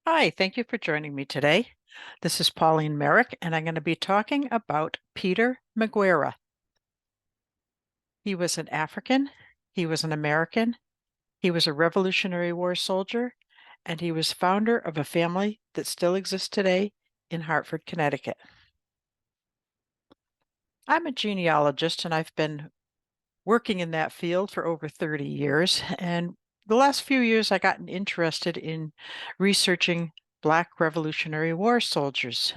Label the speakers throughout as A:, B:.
A: Hi, thank you for joining me today. This is Pauline Merrick, and I'm going to be talking about Peter Maguira. He was an African, he was an American, he was a Revolutionary War soldier, and he was founder of a family that still exists today in Hartford, Connecticut. I'm a genealogist, and I've been working in that field for over 30 years. And the last few years, I've gotten interested in researching Black Revolutionary War soldiers.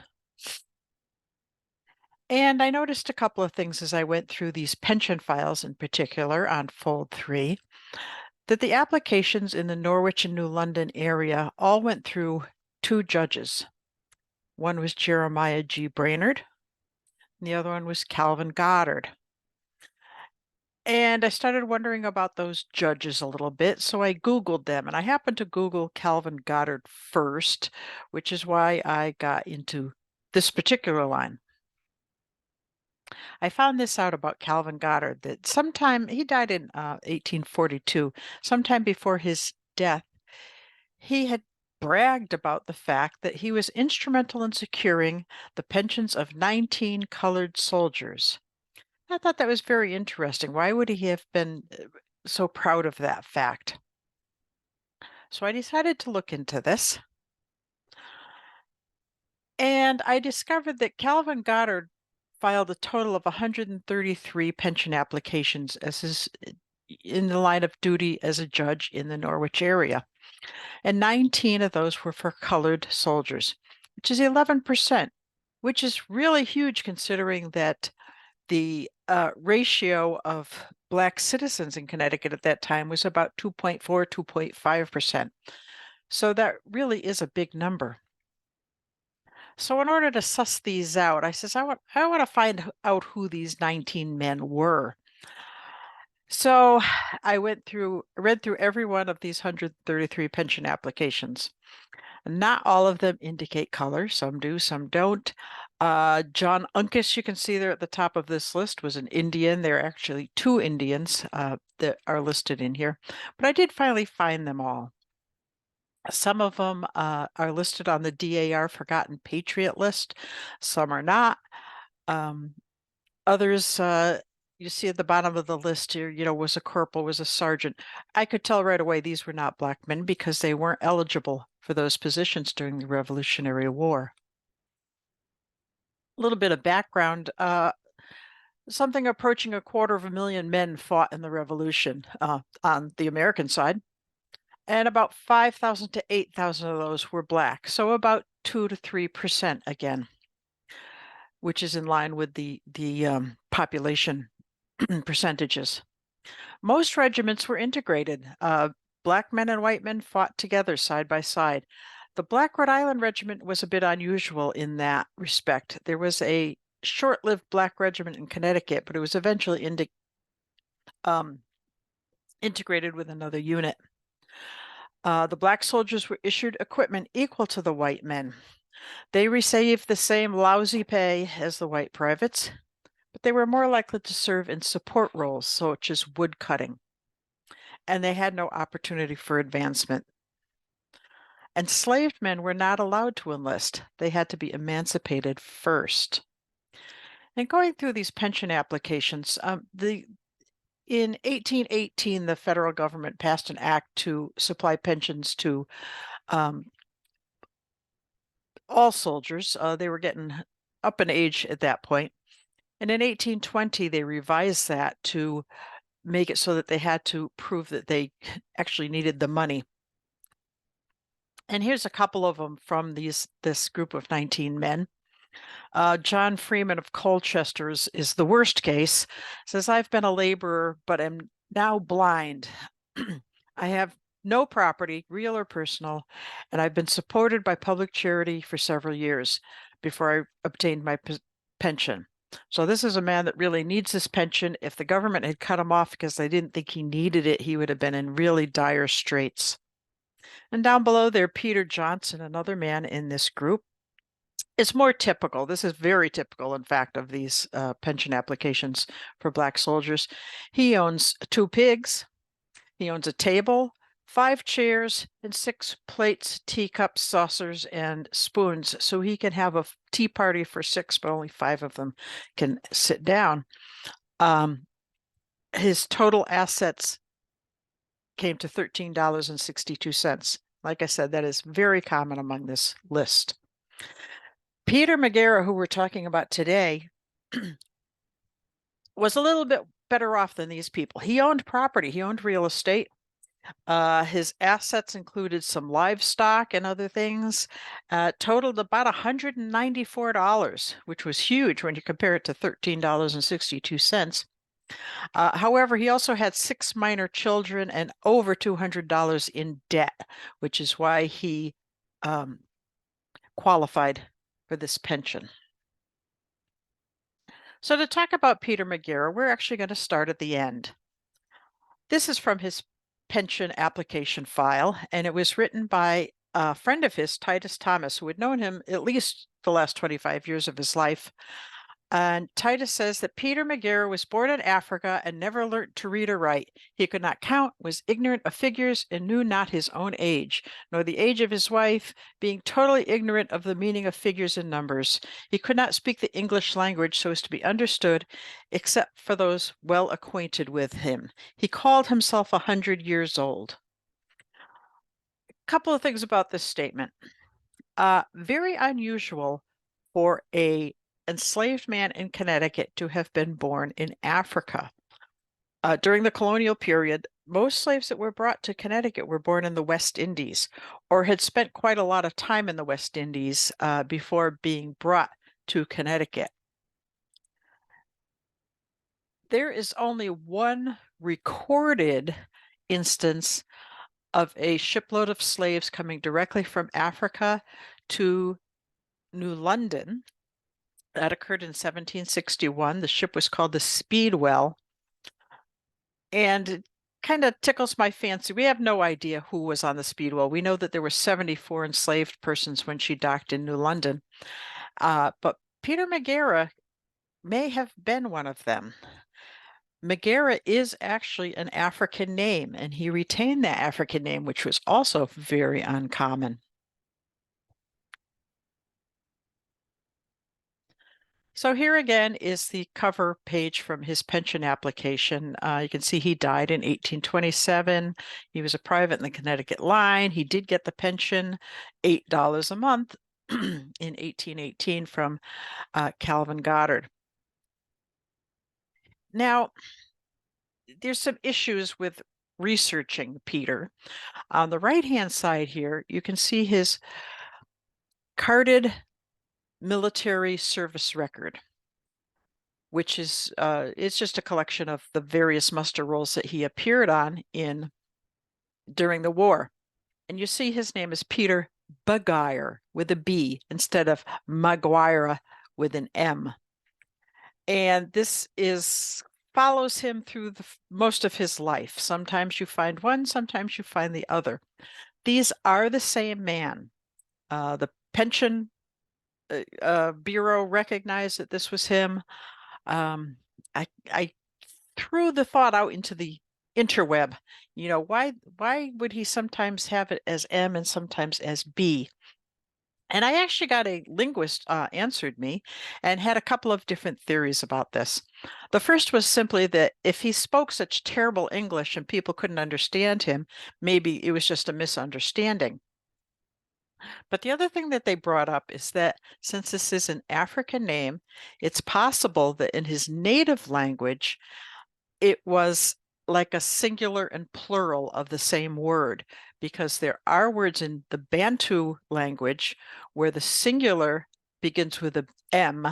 A: And I noticed a couple of things as I went through these pension files in particular on Fold 3, that the applications in the Norwich and New London area all went through two judges. One was Jeremiah G. Brainerd, and the other one was Calvin Goddard. And I started wondering about those judges a little bit, so I Googled them, and I happened to Google Calvin Goddard first, which is why I got into this particular line. I found this out about Calvin Goddard that sometime he died in 1842, sometime before his death, he had bragged about the fact that he was instrumental in securing the pensions of 19 colored soldiers. I thought that was very interesting. Why would he have been so proud of that fact? So I decided to look into this. And I discovered that Calvin Goddard filed a total of 133 pension applications as his in the line of duty as a judge in the Norwich area. And 19 of those were for colored soldiers, which is 11%, which is really huge considering that the ratio of Black citizens in Connecticut at that time was about 2.4, 2.5%. So that really is a big number. So in order to suss these out, I want to find out who these 19 men were. So I read through every one of these 133 pension applications. Not all of them indicate color. Some do, some don't. John Uncas, you can see there at the top of this list, was an Indian. There are actually two Indians that are listed in here, but I did finally find them all. Some of them are listed on the DAR Forgotten Patriot list. Some are not. Um, Others, you see at the bottom of the list here, was a corporal, was a sergeant. I could tell right away these were not Black men because they weren't eligible for those positions during the Revolutionary War. A little bit of background. Something approaching 250,000 men fought in the Revolution on the American side, and about 5,000 to 8,000 of those were Black, so about 2 to 3% again, which is in line with the population percentages. Most regiments were integrated. Black men and white men fought together side by side. The Black Rhode Island Regiment was a bit unusual in that respect. There was a short-lived Black regiment in Connecticut, but it was eventually um, integrated with another unit. The Black soldiers were issued equipment equal to the white men. They received the same lousy pay as the white privates, but they were more likely to serve in support roles, such as wood cutting, and they had no opportunity for advancement. Enslaved men were not allowed to enlist. They had to be emancipated first. And going through these pension applications, in 1818, the federal government passed an act to supply pensions to um, all soldiers. They were getting up in age at that point. And in 1820, they revised that to make it so that they had to prove that they actually needed the money. And here's a couple of them from this group of 19 men. John Freeman of Colchester is the worst case. Says, I've been a laborer, but am now blind. I have no property, real or personal, and I've been supported by public charity for several years before I obtained my pension. So this is a man that really needs this pension. If the government had cut him off because they didn't think he needed it, he would have been in really dire straits. And down below there, Peter Johnson, another man in this group. It's more typical. This is very typical, in fact, of these pension applications for Black soldiers. He owns two pigs. He owns a table, 5 chairs and 6 plates, teacups, saucers, and spoons, so he can have a tea party for 6, but only 5 of them can sit down. His total assets came to $13.62. Like I said, that is very common among this list. Peter Maguira, who we're talking about today, was a little bit better off than these people. He owned property, he owned real estate. His assets included some livestock and other things, totaled about $194, which was huge when you compare it to $13.62. However, he also had 6 minor children and over $200 in debt, which is why he qualified for this pension. So to talk about Peter Maguire, we're actually going to start at the end. This is from his pension application file, and it was written by a friend of his, Titus Thomas, who had known him at least the last 25 years of his life. And Titus says that Peter Maguire was born in Africa and never learnt to read or write. He could not count, was ignorant of figures, and knew not his own age, nor the age of his wife, being totally ignorant of the meaning of figures and numbers. He could not speak the English language so as to be understood, except for those well acquainted with him. He called himself 100 years old. A couple of things about this statement. Very unusual for a enslaved man in Connecticut to have been born in Africa. During the colonial period, most slaves that were brought to Connecticut were born in the West Indies or had spent quite a lot of time in the West Indies before being brought to Connecticut. There is only one recorded instance of a shipload of slaves coming directly from Africa to New London. That occurred in 1761. The ship was called the Speedwell. And it kind of tickles my fancy. We have no idea who was on the Speedwell. We know that there were 74 enslaved persons when she docked in New London. But Peter Maguire may have been one of them. Maguire is actually an African name, and he retained that African name, which was also very uncommon. So here again is the cover page from his pension application. You can see he died in 1827. He was a private in the Connecticut line. He did get the pension, $8 a month in 1818 from Calvin Goddard. Now, there's some issues with researching Peter. On the right-hand side here, you can see his carded military service record, which is it's just a collection of the various muster rolls that he appeared on during the war. And you see his name is Peter Maguire with a B instead of Maguira with an M. And this follows him through most of his life. Sometimes you find one, sometimes you find the other. These are the same man. The pension bureau recognized that this was him. I threw the thought out into the interweb. You know, why would he sometimes have it as M and sometimes as B? And I actually got a linguist answered me and had a couple of different theories about this. The first was simply that if he spoke such terrible English and people couldn't understand him, maybe it was just a misunderstanding. But the other thing that they brought up is that since this is an African name, it's possible that in his native language, it was like a singular and plural of the same word, because there are words in the Bantu language where the singular begins with a M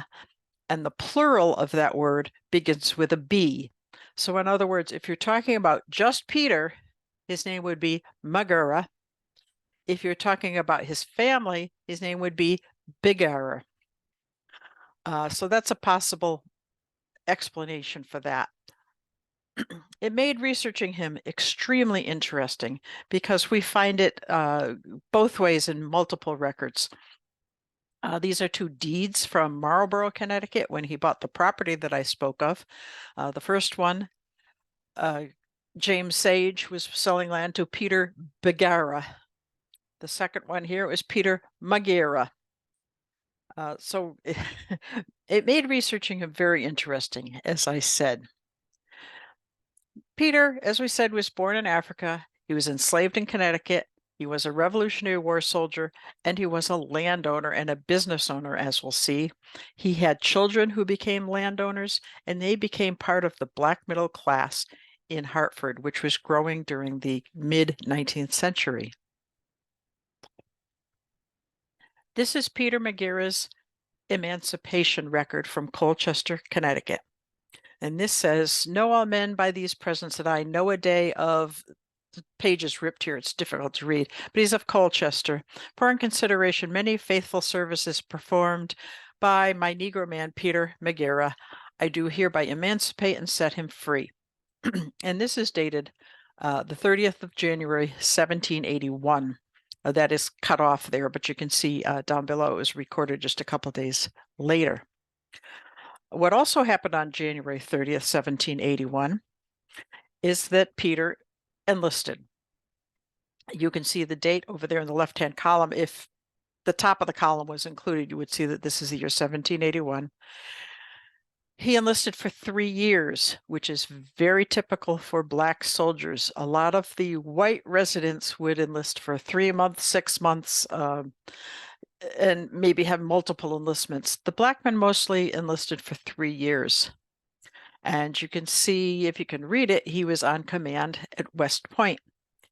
A: and the plural of that word begins with a B. So in other words, if you're talking about just Peter, his name would be Maguire. If you're talking about his family, his name would be Bigara. So that's a possible explanation for that. It made researching him extremely interesting because we find it both ways in multiple records. These are 2 deeds from Marlborough, Connecticut, when he bought the property that I spoke of. The first one James Sage was selling land to Peter Maguira. The second one here was Peter Maguira. So it made researching him very interesting, as I said. Peter, as we said, was born in Africa. He was enslaved in Connecticut. He was a Revolutionary War soldier, and he was a landowner and a business owner, as we'll see. He had children who became landowners, and they became part of the black middle class in Hartford, which was growing during the mid-19th century. This is Peter Maguire's emancipation record from Colchester, Connecticut. And this says, know all men by these presents that I know a day of, the page is ripped here, it's difficult to read, but he's of Colchester. For in consideration, many faithful services performed by my Negro man, Peter Maguira, I do hereby emancipate and set him free. And this is dated the 30th of January, 1781. That is cut off there, but you can see down below it was recorded just a couple days later. What also happened on January 30th, 1781, is that Peter enlisted. You can see the date over there in the left-hand column. If the top of the column was included, you would see that this is the year 1781. He enlisted for 3 years, which is very typical for Black soldiers. A lot of the white residents would enlist for 3 months, 6 months, and maybe have multiple enlistments. The Black men mostly enlisted for 3 years. And you can see, if you can read it, he was on command at West Point.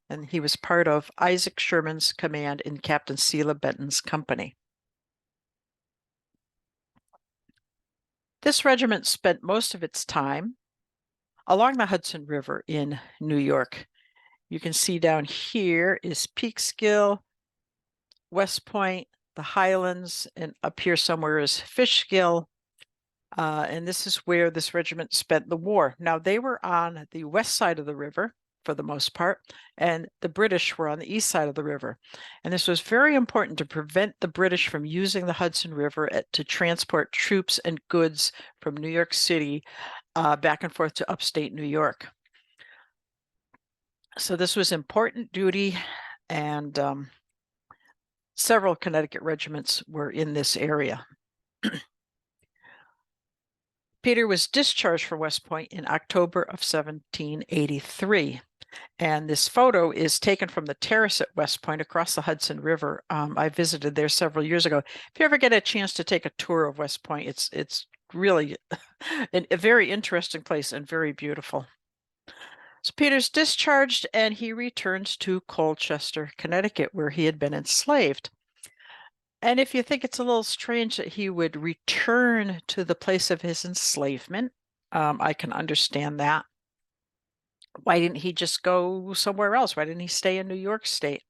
A: And he was part of Isaac Sherman's command in Captain Selah Benton's company. This regiment spent most of its time along the Hudson River in New York. You can see down here is Peekskill, West Point, the Highlands, and up here somewhere is Fishkill. And this is where this regiment spent the war. Now, they were on the west side of the river for the most part, and the British were on the east side of the river. And this was very important to prevent the British from using the Hudson River to transport troops and goods from New York City back and forth to upstate New York. So this was important duty, and several Connecticut regiments were in this area. Peter was discharged from West Point in October of 1783. And this photo is taken from the terrace at West Point across the Hudson River. I visited there several years ago. If you ever get a chance to take a tour of West Point, it's really a very interesting place and very beautiful. So Peter's discharged and he returns to Colchester, Connecticut, where he had been enslaved. And if you think it's a little strange that he would return to the place of his enslavement, I can understand that. Why didn't he just go somewhere else? Why didn't he stay in New York State?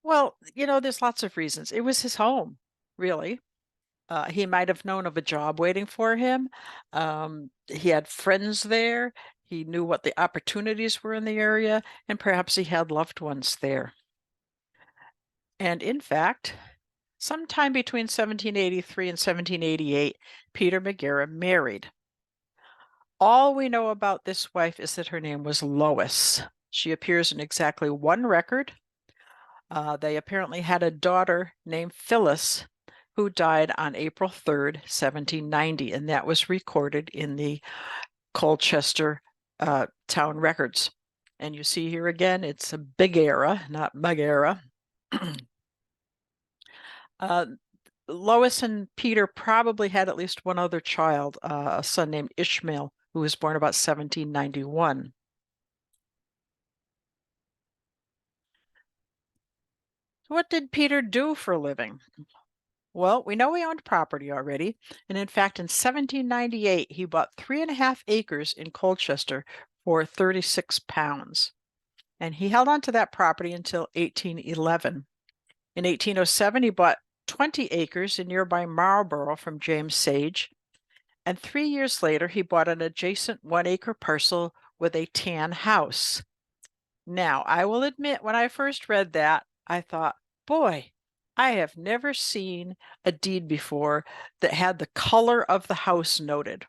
A: Well, there's lots of reasons. It was his home, really. He might have known of a job waiting for him. He had friends there. He knew what the opportunities were in the area, and perhaps he had loved ones there. And in fact, sometime between 1783 and 1788, Peter Maguira married. All we know about this wife is that her name was Lois. She appears in exactly one record. They apparently had a daughter named Phyllis who died on April 3rd, 1790, and that was recorded in the Colchester town records. And you see here again, it's a big era, not Maguira. Lois and Peter probably had at least one other child, a son named Ishmael, who was born about 1791. What did Peter do for a living? Well, we know he owned property already, and in fact, in 1798, he bought 3.5 acres in Colchester for £36, and he held on to that property until 1811. In 1807, he bought 20 acres in nearby Marlborough from James Sage, and 3 years later, he bought an adjacent 1-acre parcel with a tan house. Now, I will admit, when I first read that, I thought, boy, I have never seen a deed before that had the color of the house noted.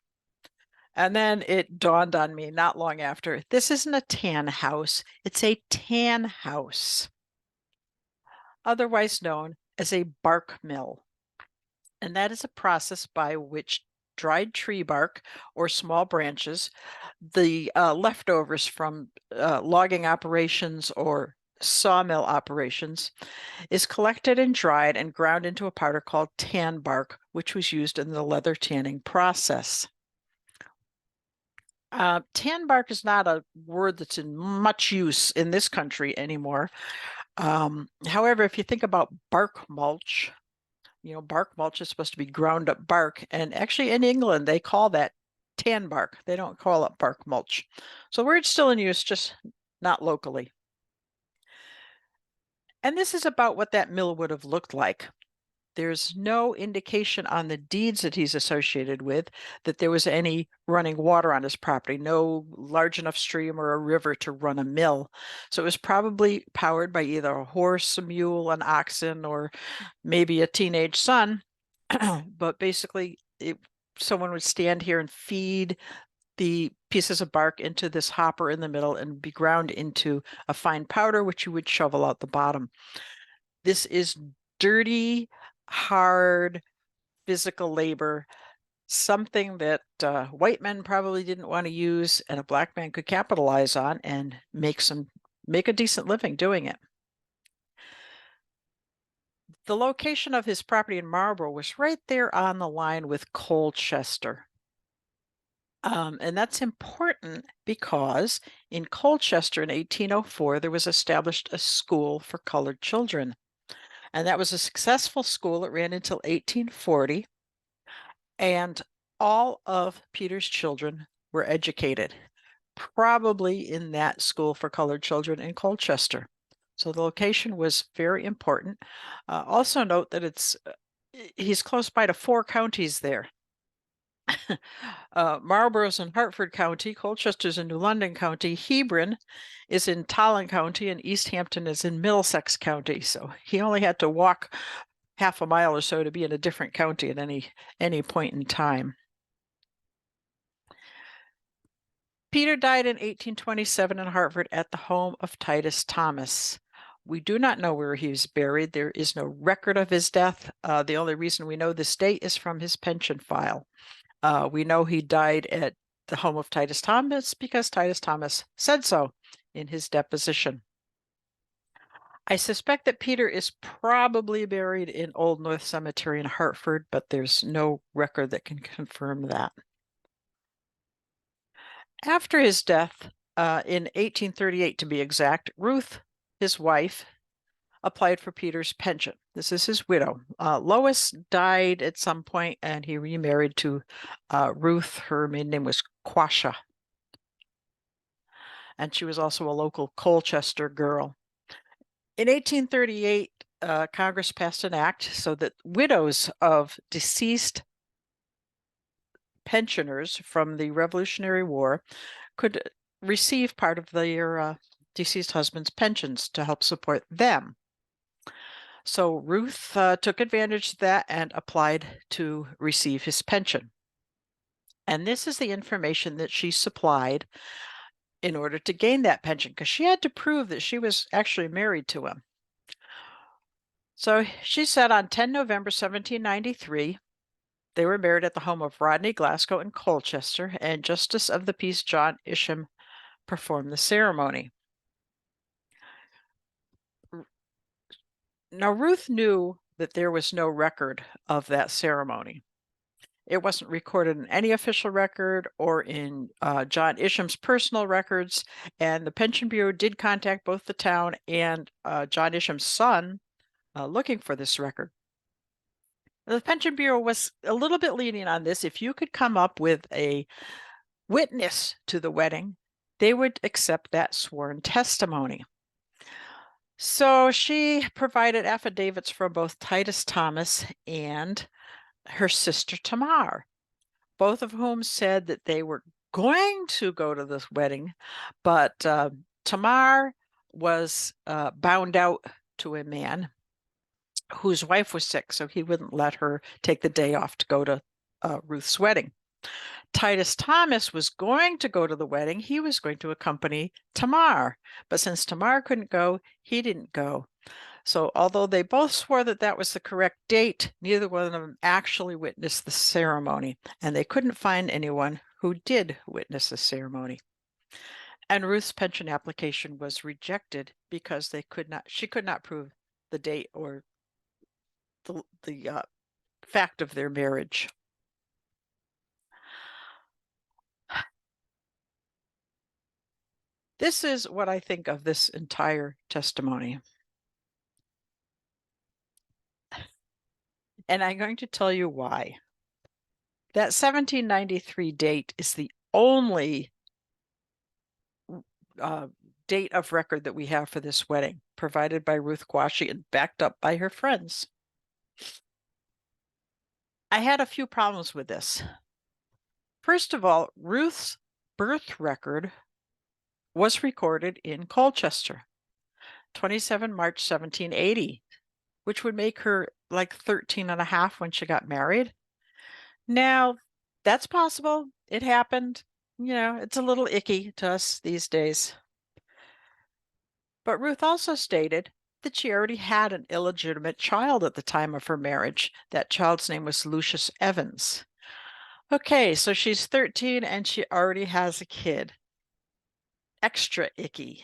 A: And then it dawned on me not long after, this isn't a tan house, it's a tan house, otherwise known as a bark mill. And that is a process by which dried tree bark or small branches, the leftovers from logging operations or sawmill operations, is collected and dried and ground into a powder called tan bark, which was used in the leather tanning process. Tan bark is not a word that's in much use in this country anymore. However, if you think about bark mulch, bark mulch is supposed to be ground up bark. And actually in England, they call that tan bark. They don't call it bark mulch. So the word's still in use, just not locally. And this is about what that mill would have looked like. There's no indication on the deeds that he's associated with that there was any running water on his property, no large enough stream or a river to run a mill. So it was probably powered by either a horse, a mule, an oxen, or maybe a teenage son. But basically, someone would stand here and feed the pieces of bark into this hopper in the middle and be ground into a fine powder, which you would shovel out the bottom. This is dirty, hard physical labor, something that white men probably didn't want to use and a black man could capitalize on and make a decent living doing it. The location of his property in Marlborough was right there on the line with Colchester. And that's important because in Colchester in 1804, there was established a school for colored children. And that was a successful school. It ran until 1840. And all of Peter's children were educated, probably in that school for colored children in Colchester. So the location was very important. Also note that he's close by to 4 counties there. Marlborough's in Hartford County, Colchester's in New London County, Hebron is in Tolland County, and East Hampton is in Middlesex County. So he only had to walk half a mile or so to be in a different county at any point in time. Peter died in 1827 in Hartford at the home of Titus Thomas. We do not know where he was buried. There is no record of his death. The only reason we know this date is from his pension file. We know he died at the home of Titus Thomas because Titus Thomas said so in his deposition. I suspect that Peter is probably buried in Old North Cemetery in Hartford, but there's no record that can confirm that. After his death, in 1838 to be exact, Ruth, his wife, applied for Peter's pension. This is his widow. Lois died at some point and he remarried to Ruth. Her maiden name was Quasha. And she was also a local Colchester girl. In 1838, Congress passed an act so that widows of deceased pensioners from the Revolutionary War could receive part of their deceased husband's pensions to help support them. So Ruth took advantage of that and applied to receive his pension. And this is the information that she supplied in order to gain that pension, because she had to prove that she was actually married to him. So she said on 10 November 1793, they were married at the home of Rodney Glasgow in Colchester, and Justice of the Peace John Isham performed the ceremony. Now, Ruth knew that there was no record of that ceremony. It wasn't recorded in any official record or in John Isham's personal records, and the Pension Bureau did contact both the town and John Isham's son looking for this record. The Pension Bureau was a little bit lenient on this. If you could come up with a witness to the wedding, they would accept that sworn testimony. So she provided affidavits from both Titus Thomas and her sister Tamar, both of whom said that they were going to go to this wedding, but Tamar was bound out to a man whose wife was sick, so he wouldn't let her take the day off to go to Ruth's wedding. Titus Thomas was going to go to the wedding. He was going to accompany Tamar, but since Tamar couldn't go, he didn't go. So although they both swore that that was the correct date, neither one of them actually witnessed the ceremony, and they couldn't find anyone who did witness the ceremony. And Ruth's pension application was rejected because she could not prove the date or the fact of their marriage. This is what I think of this entire testimony. And I'm going to tell you why. That 1793 date is the only date of record that we have for this wedding, provided by Ruth Quashie and backed up by her friends. I had a few problems with this. First of all, Ruth's birth record was recorded in Colchester, 27 March 1780, which would make her like 13 and a half when she got married. Now, that's possible. It happened. It's a little icky to us these days. But Ruth also stated that she already had an illegitimate child at the time of her marriage. That child's name was Lucius Evans. Okay, so she's 13 and she already has a kid. Extra icky.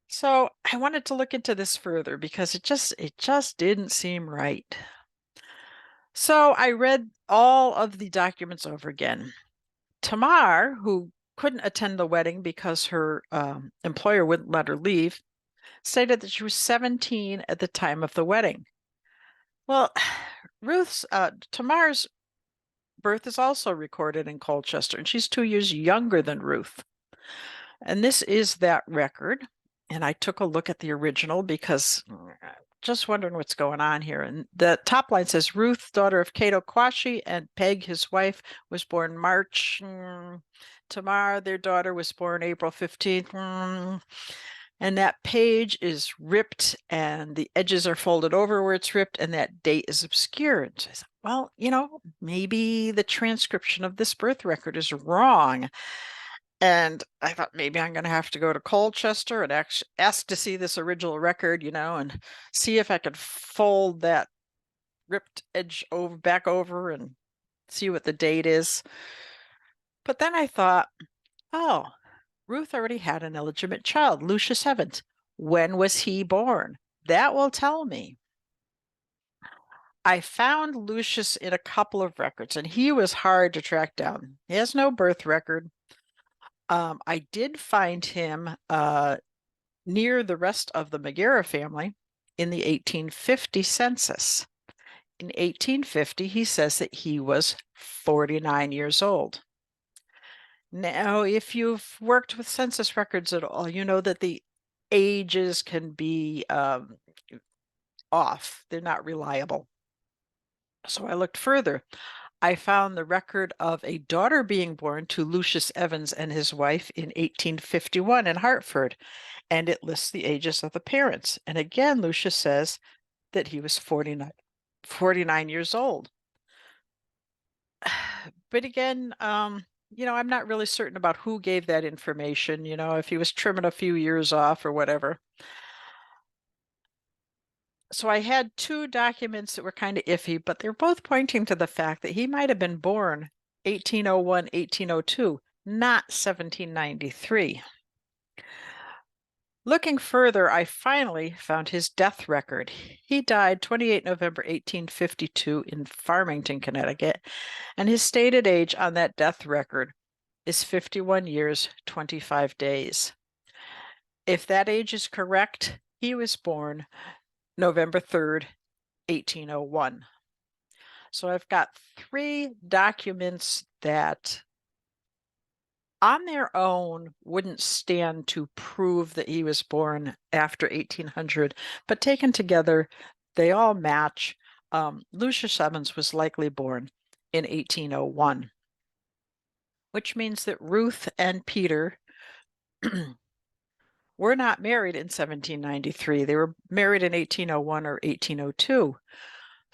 A: So I wanted to look into this further because it just didn't seem right. So I read all of the documents over again. Tamar, who couldn't attend the wedding because her employer wouldn't let her leave, stated that she was 17 at the time of the wedding. Well, Tamar's birth is also recorded in Colchester, and she's 2 years younger than Ruth. And this is that record. And I took a look at the original because just wondering what's going on here. And the top line says, Ruth, daughter of Cato Quashie, and Peg, his wife, was born March. Tamar, their daughter, was born April 15th. And that page is ripped and the edges are folded over where it's ripped and that date is obscured. So I said, well, maybe the transcription of this birth record is wrong. And I thought maybe I'm going to have to go to Colchester and ask to see this original record, and see if I could fold that ripped edge back over and see what the date is. But then I thought, oh, Ruth already had an illegitimate child, Lucius Evans. When was he born? That will tell me. I found Lucius in a couple of records, and he was hard to track down. He has no birth record. I did find him near the rest of the Maguira family in the 1850 census. In 1850, he says that he was 49 years old. Now, if you've worked with census records at all, you know that the ages can be off. They're not reliable. So I looked further. I found the record of a daughter being born to Lucius Evans and his wife in 1851 in Hartford, and it lists the ages of the parents. And again, Lucius says that he was 49 years old. But again, I'm not really certain about who gave that information, if he was trimming a few years off or whatever. So I had 2 documents that were kind of iffy, but they're both pointing to the fact that he might have been born 1801, 1802, not 1793. Looking further, I finally found his death record. He died 28 November 1852 in Farmington, Connecticut, and his stated age on that death record is 51 years, 25 days. If that age is correct, he was born November 3rd, 1801. So I've got 3 documents that on their own wouldn't stand to prove that he was born after 1800, but taken together, they all match. Lucius Evans was likely born in 1801, which means that Ruth and Peter were not married in 1793. They were married in 1801 or 1802.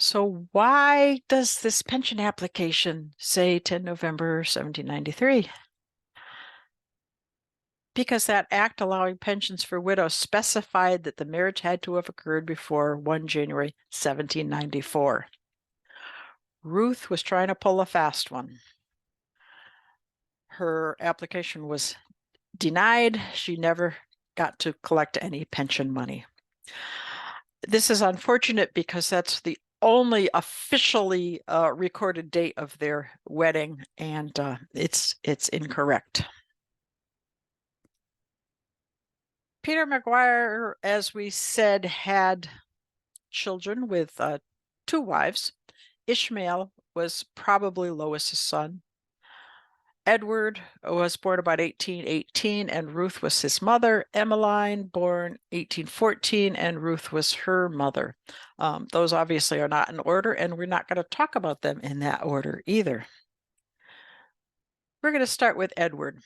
A: So why does this pension application say 10 November 1793? Because that act allowing pensions for widows specified that the marriage had to have occurred before 1 January 1794. Ruth was trying to pull a fast one. Her application was denied. She never got to collect any pension money. This is unfortunate because that's the only officially recorded date of their wedding, and it's incorrect. Peter Maguire, as we said, had children with two wives. Ishmael was probably Lois's son. Edward was born about 1818, and Ruth was his mother. Emmeline, born 1814, and Ruth was her mother. Those obviously are not in order, and we're not going to talk about them in that order either. We're going to start with Edward.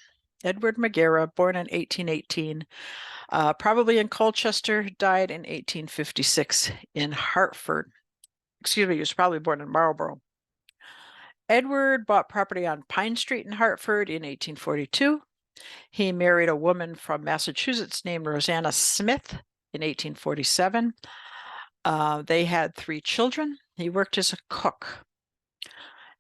A: Edward Maguira, born in 1818, probably in Colchester, died in 1856 in Hartford. Excuse me, he was probably born in Marlborough. Edward bought property on Pine Street in Hartford in 1842. He married a woman from Massachusetts named Rosanna Smith in 1847. They had 3 children. He worked as a cook.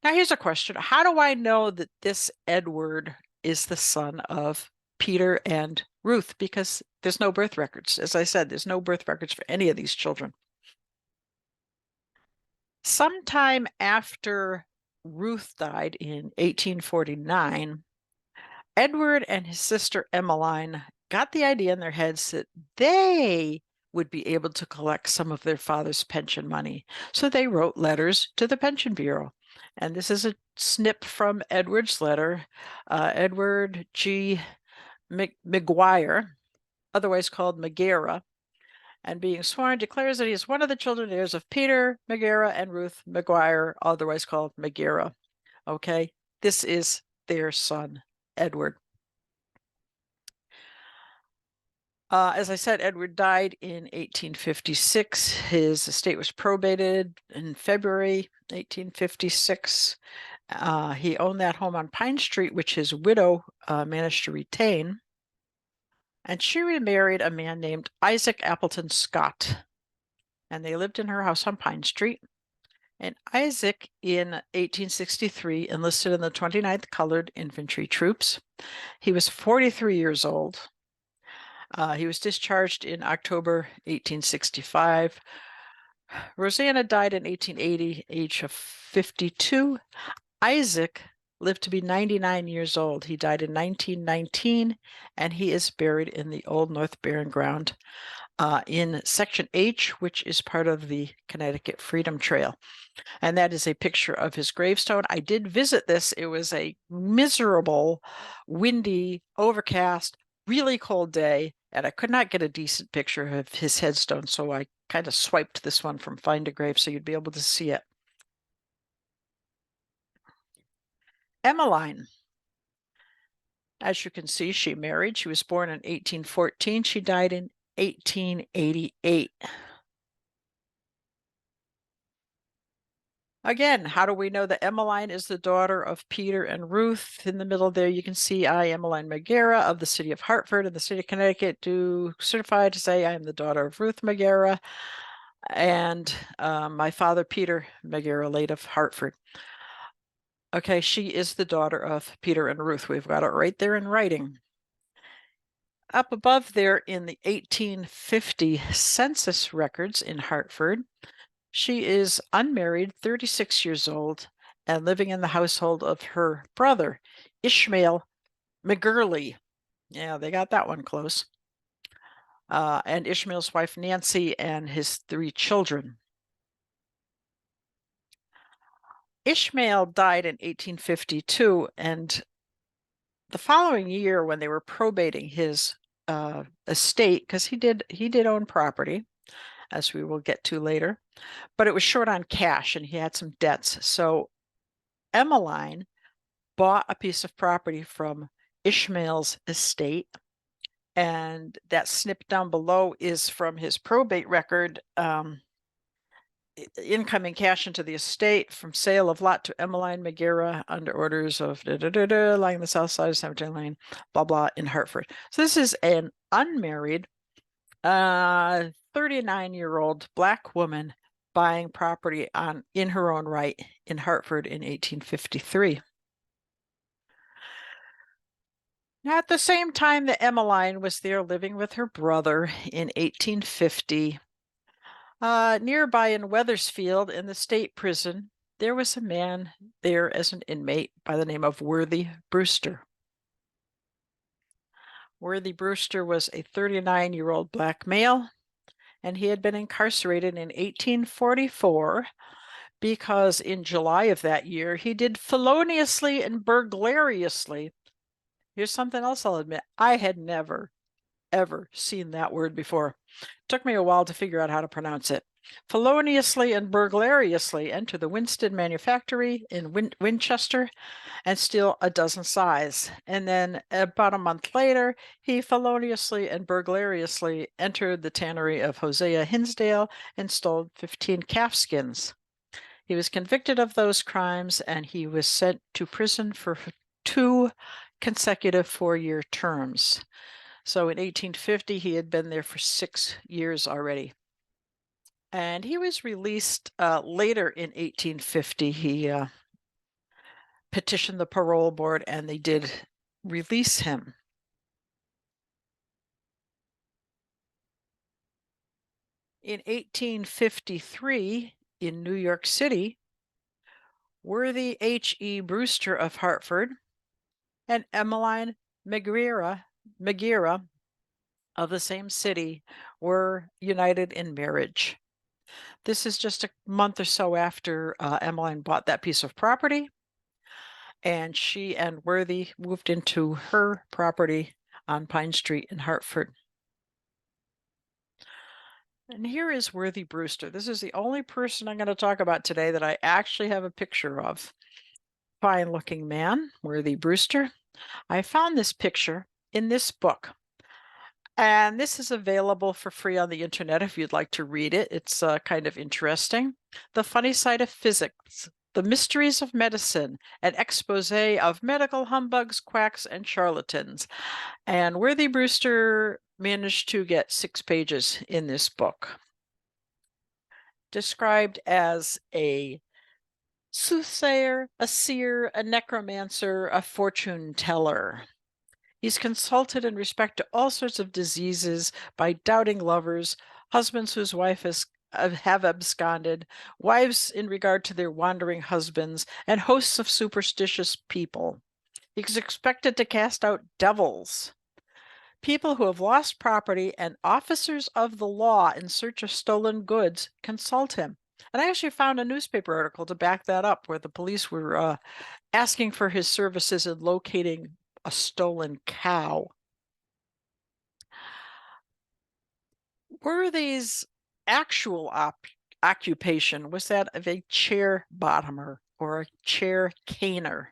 A: Now, here's a question. How do I know that this Edward is the son of Peter and Ruth? Because there's no birth records. As I said, there's no birth records for any of these children. Sometime after Ruth died in 1849, Edward and his sister Emmeline got the idea in their heads that they would be able to collect some of their father's pension money. So they wrote letters to the Pension Bureau. And this is a snip from Edward's letter. Edward G. Maguire, otherwise called Maguira, and being sworn, declares that he is one of the children and heirs of Peter Maguira and Ruth Maguire, otherwise called Maguira. Okay, this is their son, Edward. As I said, Edward died in 1856. His estate was probated in February 1856. He owned that home on Pine Street, which his widow managed to retain. And she remarried a man named Isaac Appleton Scott. And they lived in her house on Pine Street. And Isaac, in 1863, enlisted in the 29th Colored Infantry Troops. He was 43 years old. He was discharged in October 1865. Rosanna died in 1880, age of 52. Isaac lived to be 99 years old. He died in 1919, and he is buried in the Old North Burying Ground in Section H, which is part of the Connecticut Freedom Trail. And that is a picture of his gravestone. I did visit this. It was a miserable, windy, overcast, really cold day, and I could not get a decent picture of his headstone, so I kind of swiped this one from Find a Grave so you'd be able to see it. Emmeline. As you can see, she married. She was born in 1814. She died in 1888. Again, how do we know that Emmeline is the daughter of Peter and Ruth? In the middle there, you can see I, Emmeline Maguira of the city of Hartford and the state of Connecticut, do certify to say I am the daughter of Ruth Maguira and my father, Peter Maguira, late of Hartford. Okay, she is the daughter of Peter and Ruth. We've got it right there in writing. Up above there in the 1850 census records in Hartford, she is unmarried, 36 years old, and living in the household of her brother, Ishmael McGurley. Yeah, they got that one close. And Ishmael's wife, Nancy, and his 3 children. Ishmael died in 1852, and the following year, when they were probating his estate, because he did own property, as we will get to later, but it was short on cash and he had some debts. So Emmeline bought a piece of property from Ishmael's estate, and that snip down below is from his probate record. incoming cash into the estate from sale of lot to Emmeline Maguira under orders of lying the south side of Cemetery Lane, blah, blah, in Hartford. So this is an unmarried 39-year-old Black woman buying property in her own right in Hartford in 1853. Now, at the same time that Emmeline was there living with her brother in 1850, nearby in Wethersfield in the state prison, there was a man there as an inmate by the name of Worthy Brewster. Worthy Brewster was a 39-year-old Black male, and he had been incarcerated in 1844 because in July of that year he did feloniously and burglariously. Here's something else I'll admit. I had never, ever seen that word before. It took me a while to figure out how to pronounce it. Feloniously and burglariously enter the Winston Manufactory in Winchester and steal a dozen size. And then about a month later, he feloniously and burglariously entered the tannery of Hosea Hinsdale and stole 15 calf skins. He was convicted of those crimes and he was sent to prison for 2 consecutive 4-year terms. So in 1850, he had been there for 6 years already. And he was released later in 1850. He petitioned the parole board and they did release him. In 1853, in New York City, Worthy H.E. Brewster of Hartford and Emmeline Maguira of the same city were united in marriage. This is just a month or so after Emmeline bought that piece of property, and she and Worthy moved into her property on Pine Street in Hartford. And here is Worthy Brewster. This is the only person I'm going to talk about today that I actually have a picture of. Fine-looking man, Worthy Brewster. I found this picture in this book. And this is available for free on the internet if you'd like to read it. It's kind of interesting. The Funny Side of Physics, The Mysteries of Medicine, an expose of medical humbugs, quacks, and charlatans. And Worthy Brewster managed to get 6 pages in this book. Described as a soothsayer, a seer, a necromancer, a fortune teller. He's consulted in respect to all sorts of diseases by doubting lovers, husbands whose wives have absconded, wives in regard to their wandering husbands, and hosts of superstitious people. He's expected to cast out devils, people who have lost property, and officers of the law in search of stolen goods consult him. And I actually found a newspaper article to back that up where the police were asking for his services in locating a stolen cow. Worthy's actual occupation was that of a chair bottomer or a chair caner.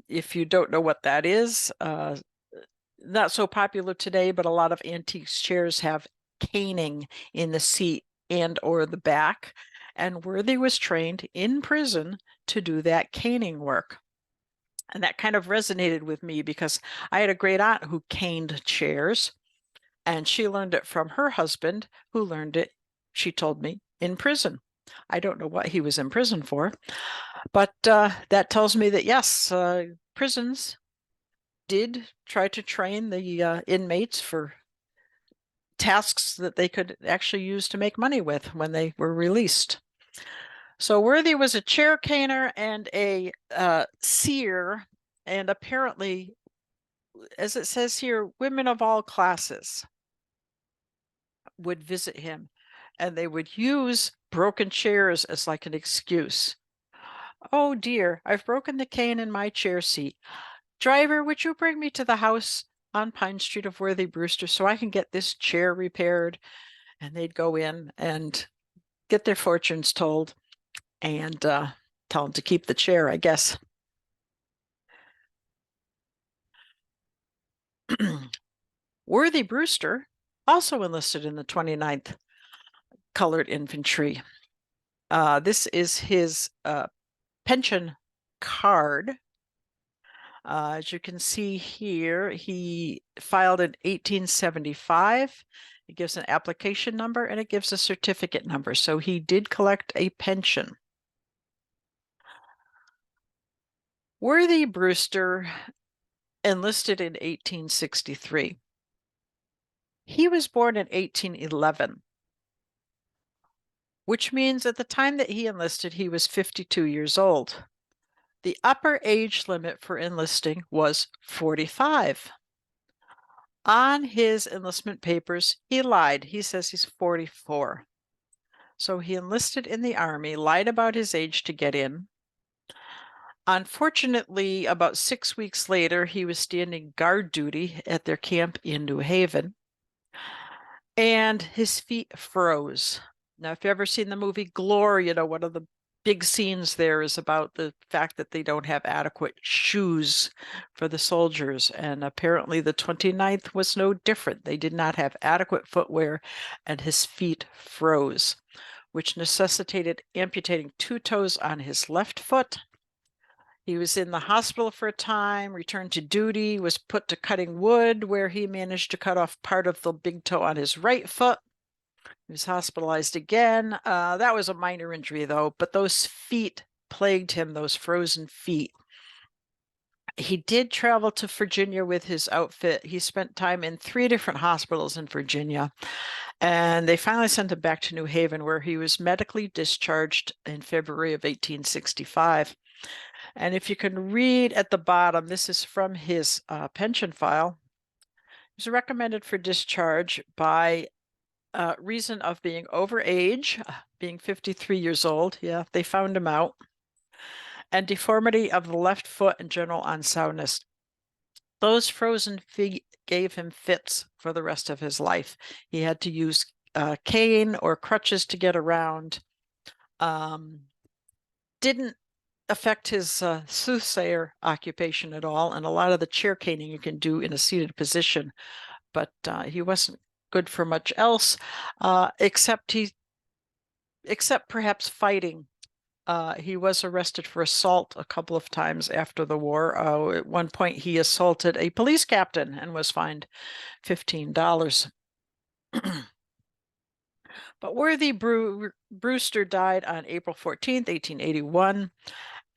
A: If you don't know what that is, not so popular today, but a lot of antique chairs have caning in the seat and or the back. And Worthy was trained in prison to do that caning work. And that kind of resonated with me because I had a great aunt who caned chairs, and she learned it from her husband, who learned it, she told me, in prison. I don't know what he was in prison for, but that tells me that, yes, prisons did try to train the inmates for tasks that they could actually use to make money with when they were released. So Worthy was a chair caner and a seer, and apparently, as it says here, women of all classes would visit him, and they would use broken chairs as like an excuse. Oh dear, I've broken the cane in my chair seat. Driver, would you bring me to the house on Pine Street of Worthy Brewster so I can get this chair repaired? And they'd go in and get their fortunes told and tell them to keep the chair, I guess. Worthy Brewster also enlisted in the 29th colored infantry. This is his pension card. As you can see here, he filed in 1875. It gives an application number and it gives a certificate number. So he did collect a pension. Worthy Brewster enlisted in 1863. He was born in 1811, which means at the time that he enlisted, he was 52 years old. The upper age limit for enlisting was 45. On his enlistment papers, he lied. He says he's 44. So he enlisted in the Army, lied about his age to get in. Unfortunately, about 6 weeks later, he was standing guard duty at their camp in New Haven, and his feet froze. Now, if you've ever seen the movie Glory, one of the big scenes there is about the fact that they don't have adequate shoes for the soldiers. And apparently the 29th was no different. They did not have adequate footwear, and his feet froze, which necessitated amputating 2 toes on his left foot. He was in the hospital for a time, returned to duty, was put to cutting wood, where he managed to cut off part of the big toe on his right foot. He was hospitalized again. That was a minor injury, though, but those feet plagued him, those frozen feet. He did travel to Virginia with his outfit. He spent time in 3 different hospitals in Virginia, and they finally sent him back to New Haven, where he was medically discharged in February of 1865. And if you can read at the bottom, this is from his pension file. He was recommended for discharge by reason of being over age, being 53 years old. Yeah, they found him out. And deformity of the left foot and general unsoundness. Those frozen feet gave him fits for the rest of his life. He had to use cane or crutches to get around. Didn't affect his soothsayer occupation at all, and a lot of the chair caning you can do in a seated position, but he wasn't good for much else, except perhaps fighting. He was arrested for assault a couple of times after the war. At one point, he assaulted a police captain and was fined $15. But Worthy Brewster died on April 14th, 1881.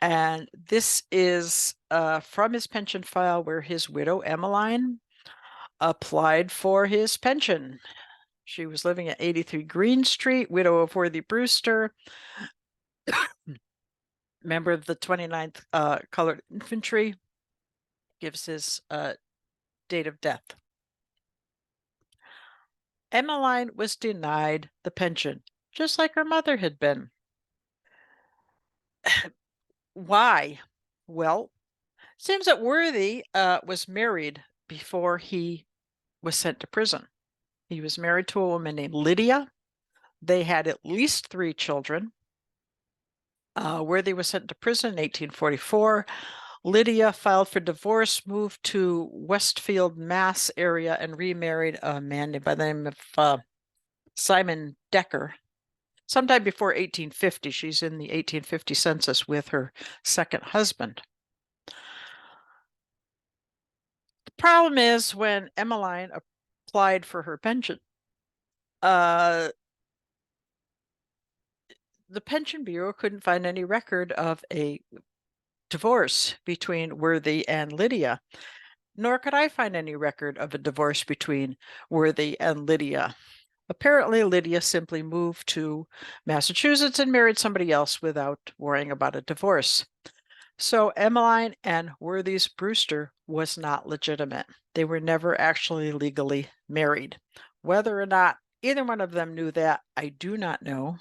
A: And this is from his pension file, where his widow, Emmeline, applied for his pension. She was living at 83 Green Street, widow of Worthy Brewster, member of the 29th Colored Infantry, gives his date of death. Emmeline was denied the pension, just like her mother had been. Why? Well, seems that Worthy was married before he was sent to prison. He was married to a woman named Lydia. They had at least 3 children. Worthy was sent to prison in 1844. Lydia filed for divorce, moved to Westfield, Mass area, and remarried a man by the name of Simon Decker. Sometime before 1850, she's in the 1850 census with her second husband. The problem is when Emmeline applied for her pension, the Pension Bureau couldn't find any record of a divorce between Worthy and Lydia, nor could I find any record of a divorce between Worthy and Lydia. Apparently, Lydia simply moved to Massachusetts and married somebody else without worrying about a divorce. So Emmeline and Worthy's Brewster was not legitimate. They were never actually legally married. Whether or not either one of them knew that, I do not know.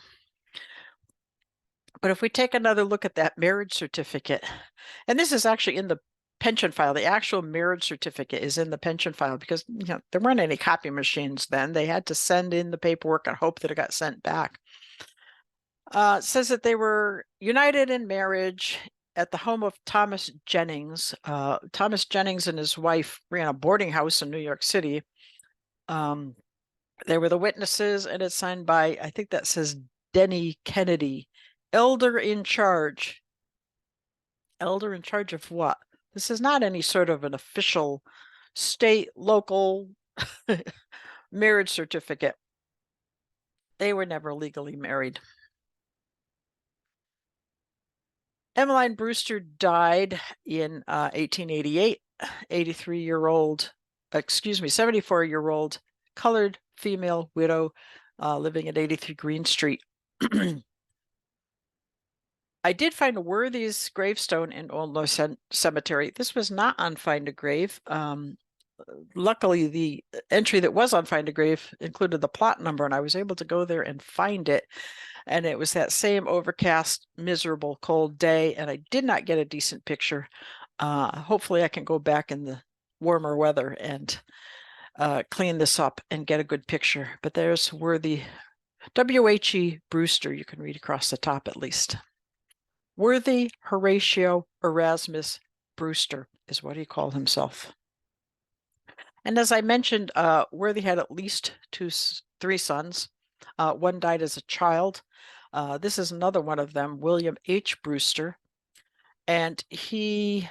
A: But if we take another look at that marriage certificate, and this is actually in the pension file, the actual marriage certificate is in the pension file because there weren't any copy machines then. They had to send in the paperwork and hope that it got sent back. It says that they were united in marriage at the home of Thomas Jennings. Thomas Jennings and his wife ran a boarding house in New York City. They were the witnesses, and it's signed by, I think that says Denny Kennedy, elder in charge. Elder in charge of what? This is not any sort of an official state, local marriage certificate. They were never legally married. Emmeline Brewster died in 1888, 83-year-old, 74-year-old colored female widow living at 83 Green Street. I did find a Worthy's gravestone in Old North Cemetery. This was not on Find a Grave. Luckily, the entry that was on Find a Grave included the plot number, and I was able to go there and find it. And it was that same overcast, miserable, cold day, and I did not get a decent picture. Hopefully, I can go back in the warmer weather and clean this up and get a good picture. But there's Worthy, W.H.E. Brewster. You can read across the top at least. Worthy Horatio Erasmus Brewster is what he called himself. And as I mentioned, Worthy had at least three sons. One died as a child. This is another one of them, William H. Brewster. And he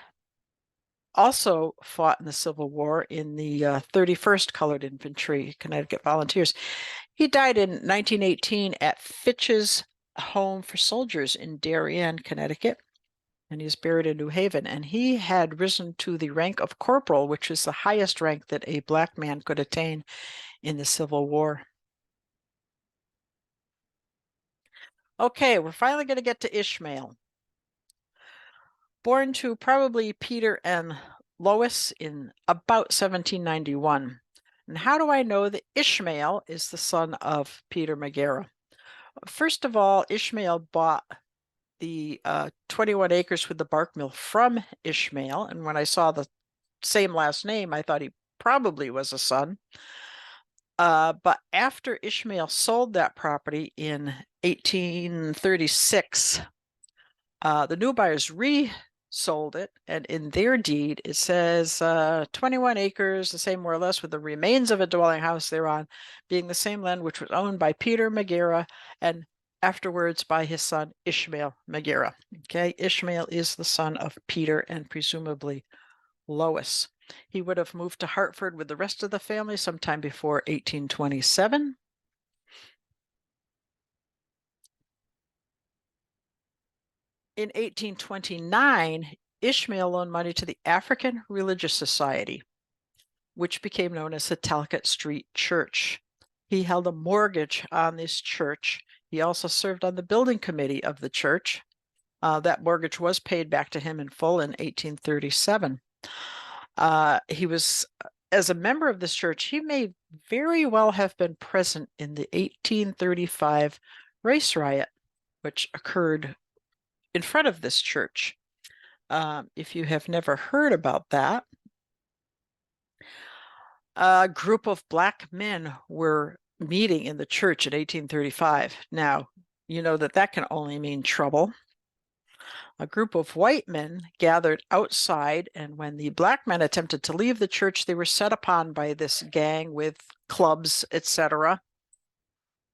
A: also fought in the Civil War in the 31st Colored Infantry Connecticut Volunteers. He died in 1918 at Fitch's Home for Soldiers in Darien, Connecticut. And he's buried in New Haven. And he had risen to the rank of corporal, which is the highest rank that a black man could attain in the Civil War. Okay, we're finally going to get to Ishmael. Born to probably Peter and Lois in about 1791. And how do I know that Ishmael is the son of Peter Maguira? First of all, Ishmael bought the 21 acres with the bark mill from Ishmael. And when I saw the same last name, I thought he probably was a son. But after Ishmael sold that property in 1836, the new buyers resold it, and in their deed it says 21 acres, the same more or less, with the remains of a dwelling house thereon, being the same land which was owned by Peter Maguira and afterwards by his son Ishmael Maguira. Okay, Ishmael is the son of Peter and presumably Lois. He would have moved to Hartford with the rest of the family sometime before 1827. In 1829, Ishmael loaned money to the African Religious Society, which became known as the Talcott Street Church. He held a mortgage on this church. He also served on the building committee of the church. That mortgage was paid back to him in full in 1837. He was, as a member of this church, he may very well have been present in the 1835 race riot, which occurred in front of this church. If you have never heard about that, a group of black men were meeting in the church in 1835. Now, you know that can only mean trouble. A group of white men gathered outside, and when the black men attempted to leave the church, they were set upon by this gang with clubs, etc.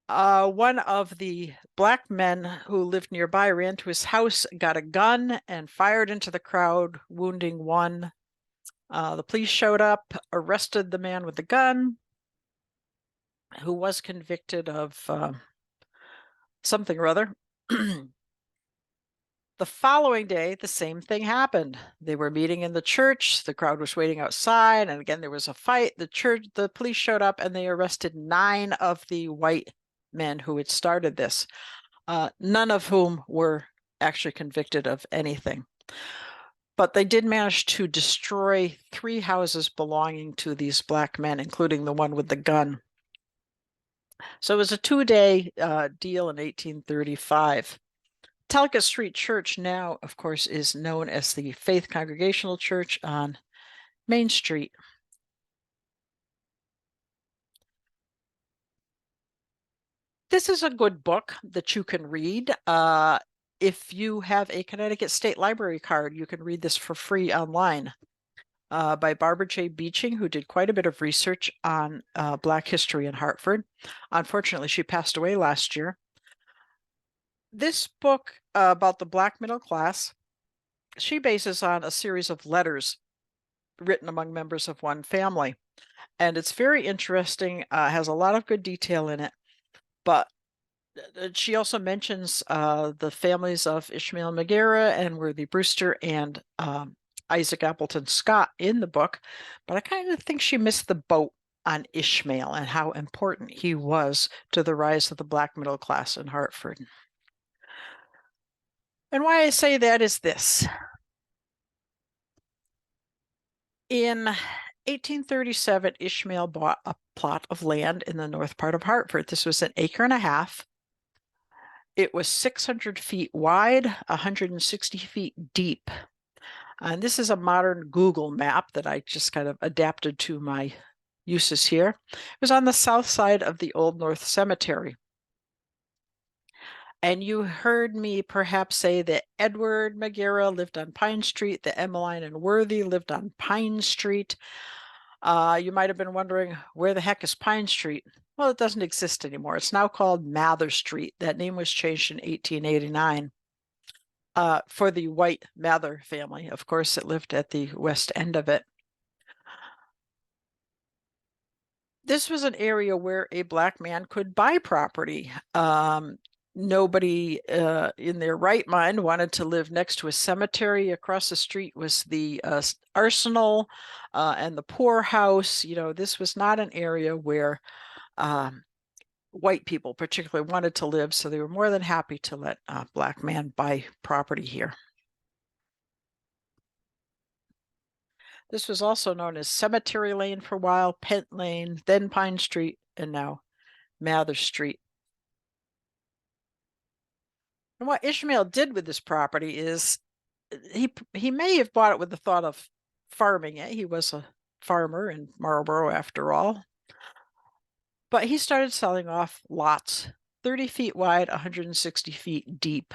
A: One of the black men who lived nearby ran to his house, got a gun, and fired into the crowd, wounding one. The police showed up, arrested the man with the gun, who was convicted of something or other. The following day, the same thing happened. They were meeting in the church. The crowd was waiting outside, and again there was a fight. The police showed up, and they arrested 9 of the white men who had started this, none of whom were actually convicted of anything. But they did manage to destroy 3 houses belonging to these black men, including the one with the gun. So it was a 2-day deal in 1835. Talcott Street Church now, of course, is known as the Faith Congregational Church on Main Street. This is a good book that you can read. If you have a Connecticut State Library card, you can read this for free online. by Barbara J. Beeching, who did quite a bit of research on Black history in Hartford. Unfortunately, she passed away last year. This book about the Black middle class, she bases on a series of letters written among members of one family. And it's very interesting, has a lot of good detail in it. But she also mentions the families of Ishmael Maguira and Worthy Brewster and Isaac Appleton Scott in the book. But I kind of think she missed the boat on Ishmael and how important he was to the rise of the Black middle class in Hartford. And why I say that is this. In 1837, Ishmael bought a plot of land in the north part of Hartford. This was an acre and a half. It was 600 feet wide, 160 feet deep. And this is a modern Google map that I just kind of adapted to my uses here. It was on the south side of the Old North Cemetery. And you heard me perhaps say that Edward Maguira lived on Pine Street, that Emmeline and Worthy lived on Pine Street. You might have been wondering, where the heck is Pine Street? Well, it doesn't exist anymore. It's now called Mather Street. That name was changed in 1889 for the White Mather family. Of course, it lived at the west end of it. This was an area where a Black man could buy property. Nobody in their right mind wanted to live next to a cemetery. Across the street was the arsenal and the poorhouse. You know, this was not an area where white people particularly wanted to live, so they were more than happy to let a Black man buy property here. This was also known as Cemetery Lane for a while, Pent Lane, then Pine Street, and now Mather Street. And what Ishmael did with this property is he may have bought it with the thought of farming it. He was a farmer in Marlborough after all. But he started selling off lots, 30 feet wide, 160 feet deep.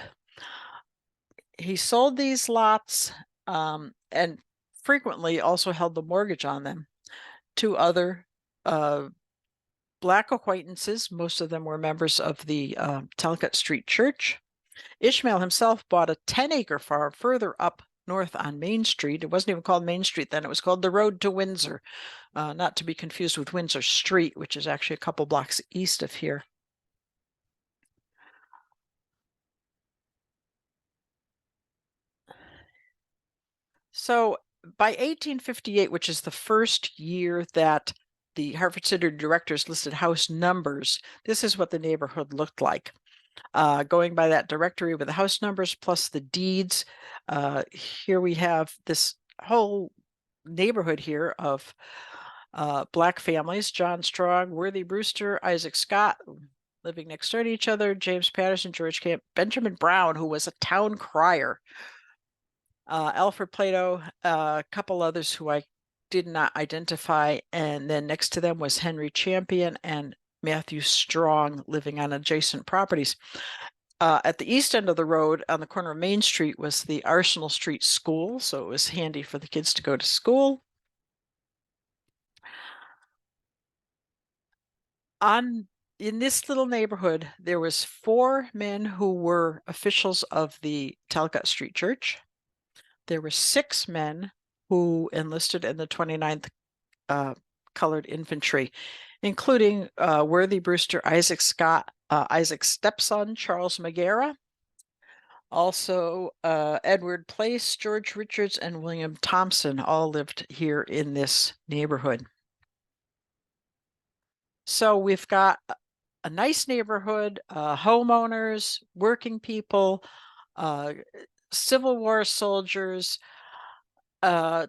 A: He sold these lots and frequently also held the mortgage on them to other Black acquaintances. Most of them were members of the Talcott Street Church. Ishmael himself bought a 10-acre farm further up north on Main Street. It wasn't even called Main Street then. It was called the Road to Windsor, not to be confused with Windsor Street, which is actually a couple blocks east of here. So by 1858, which is the first year that the Hartford City directors listed house numbers, this is what the neighborhood looked like. Going by that directory with the house numbers plus the deeds, here we have this whole neighborhood here of Black families: John Strong, Worthy Brewster, Isaac Scott, living next door to each other, James Patterson, George Camp, Benjamin Brown, who was a town crier, Alfred Plato, a couple others who I did not identify, and then next to them was Henry Champion and Matthew Strong, living on adjacent properties. At the east end of the road, on the corner of Main Street, was the Arsenal Street School, so it was handy for the kids to go to school. In this little neighborhood, there was 4 men who were officials of the Talcott Street Church. There were 6 men who enlisted in the 29th Colored Infantry, including Worthy Brewster, Isaac Scott, Isaac's stepson, Charles Maguira, also Edward Place, George Richards, and William Thompson all lived here in this neighborhood. So we've got a nice neighborhood, homeowners, working people, Civil War soldiers,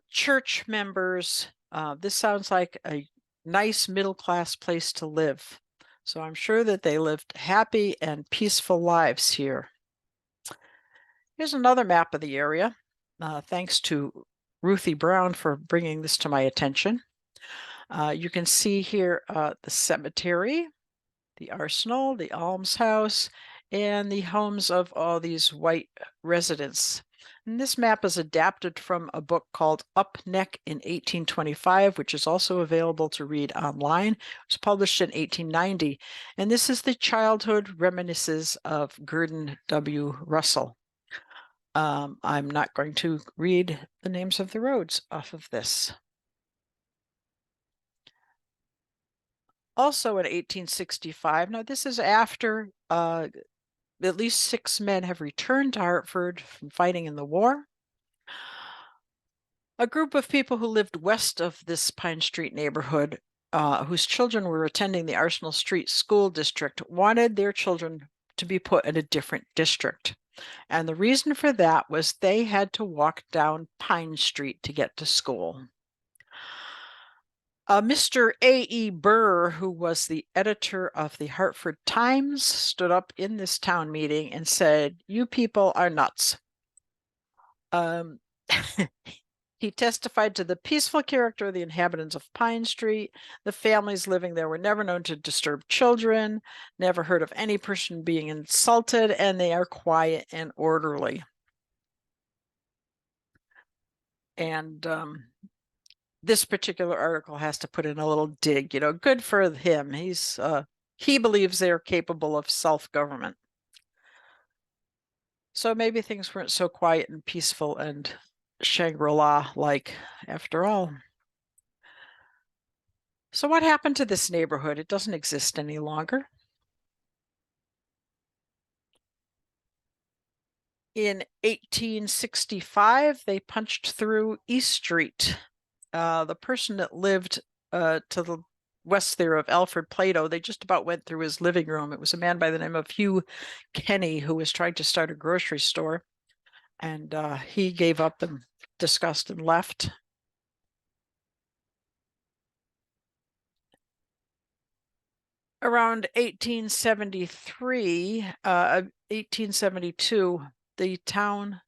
A: church members. This sounds like a nice middle-class place to live. So I'm sure that they lived happy and peaceful lives here. Here's another map of the area. Thanks to Ruthie Brown for bringing this to my attention. You can see here the cemetery, the arsenal, the almshouse, and the homes of all these white residents. And this map is adapted from a book called Up Neck in 1825, which is also available to read online. It was published in 1890. And this is the childhood reminiscences of Gurdon W. Russell. I'm not going to read the names of the roads off of this. Also in 1865, now this is after at least 6 men have returned to Hartford from fighting in the war. A group of people who lived west of this Pine Street neighborhood, whose children were attending the Arsenal Street School District, wanted their children to be put in a different district. And the reason for that was they had to walk down Pine Street to get to school. Mr. A.E. Burr, who was the editor of the Hartford Times, stood up in this town meeting and said, "You people are nuts." He testified to the peaceful character of the inhabitants of Pine Street. The families living there were never known to disturb children, never heard of any person being insulted, and they are quiet and orderly. And this particular article has to put in a little dig, good for him. He believes they're capable of self-government. So maybe things weren't so quiet and peaceful and Shangri-La like after all. So what happened to this neighborhood? It doesn't exist any longer. In 1865, they punched through East Street. The person that lived to the west there of Alfred Plato, they just about went through his living room. It was a man by the name of Hugh Kenny who was trying to start a grocery store, and he gave up in disgust and left. Around 1873, 1872, the town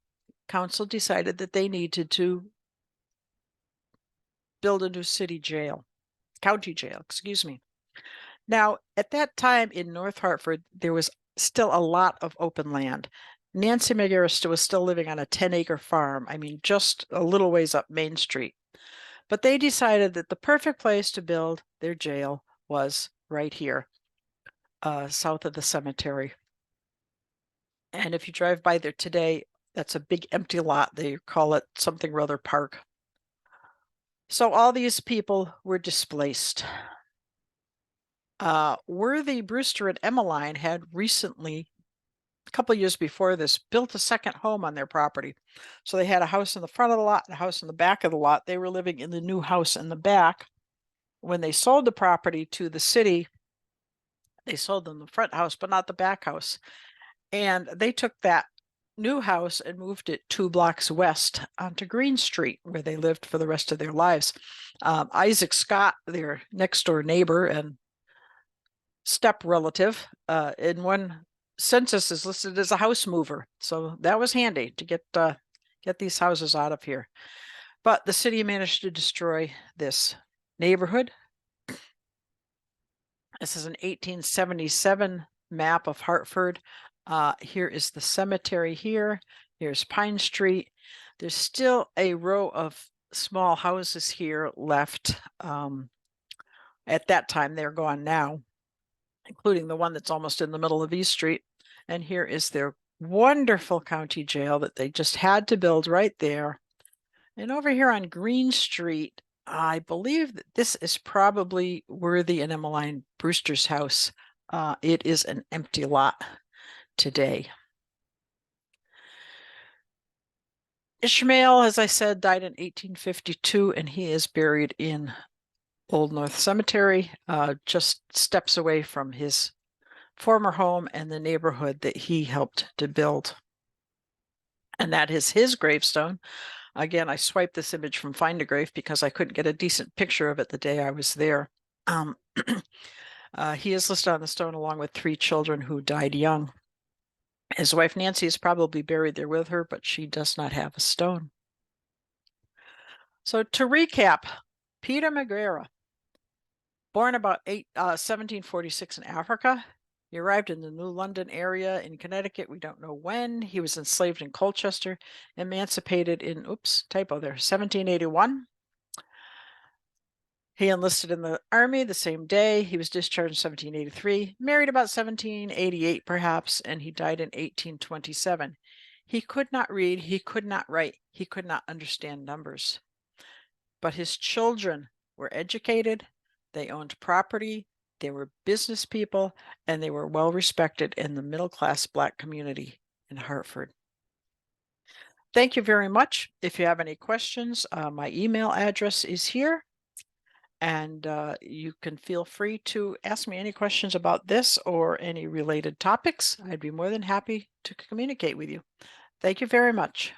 A: council decided that they needed to build a new county jail, excuse me. Now, at that time in North Hartford, there was still a lot of open land. Nancy Maguira was still living on a 10-acre farm, just a little ways up Main Street. But they decided that the perfect place to build their jail was right here, south of the cemetery. And if you drive by there today, that's a big empty lot. They call it something rather park. So all these people were displaced. Worthy, Brewster, and Emmeline had recently, a couple years before this, built a second home on their property. So they had a house in the front of the lot and a house in the back of the lot. They were living in the new house in the back. When they sold the property to the city, they sold them the front house, but not the back house. And they took that new house and moved it 2 blocks west onto Green Street, where they lived for the rest of their lives. Isaac Scott, their next door neighbor and step relative, in one census is listed as a house mover. So that was handy to get these houses out of here. But the city managed to destroy this neighborhood. This is an 1877 map of Hartford. Here is the cemetery here. Here's Pine Street. There's still a row of small houses here left. At that time, they're gone now, including the one that's almost in the middle of East Street. And here is their wonderful county jail that they just had to build right there. And over here on Green Street, I believe that this is probably Worthy and Emmeline Brewster's house. It is an empty lot today. Ishmael, as I said, died in 1852, and he is buried in Old North Cemetery, just steps away from his former home and the neighborhood that he helped to build. And that is his gravestone. Again, I swiped this image from Find a Grave because I couldn't get a decent picture of it the day I was there. He is listed on the stone along with 3 children who died young. His wife Nancy is probably buried there with her, but she does not have a stone. So to recap, Peter Maguira, born about 1746 in Africa. He arrived in the New London area in Connecticut. We don't know when. He was enslaved in Colchester, emancipated in, oops, typo there, 1781. He enlisted in the army the same day. He was discharged in 1783, married about 1788 perhaps, and he died in 1827. He could not read, he could not write, he could not understand numbers. But his children were educated, they owned property, they were business people, and they were well respected in the middle class Black community in Hartford. Thank you very much. If you have any questions, my email address is here, and you can feel free to ask me any questions about this or any related topics. I'd be more than happy to communicate with you. Thank you very much.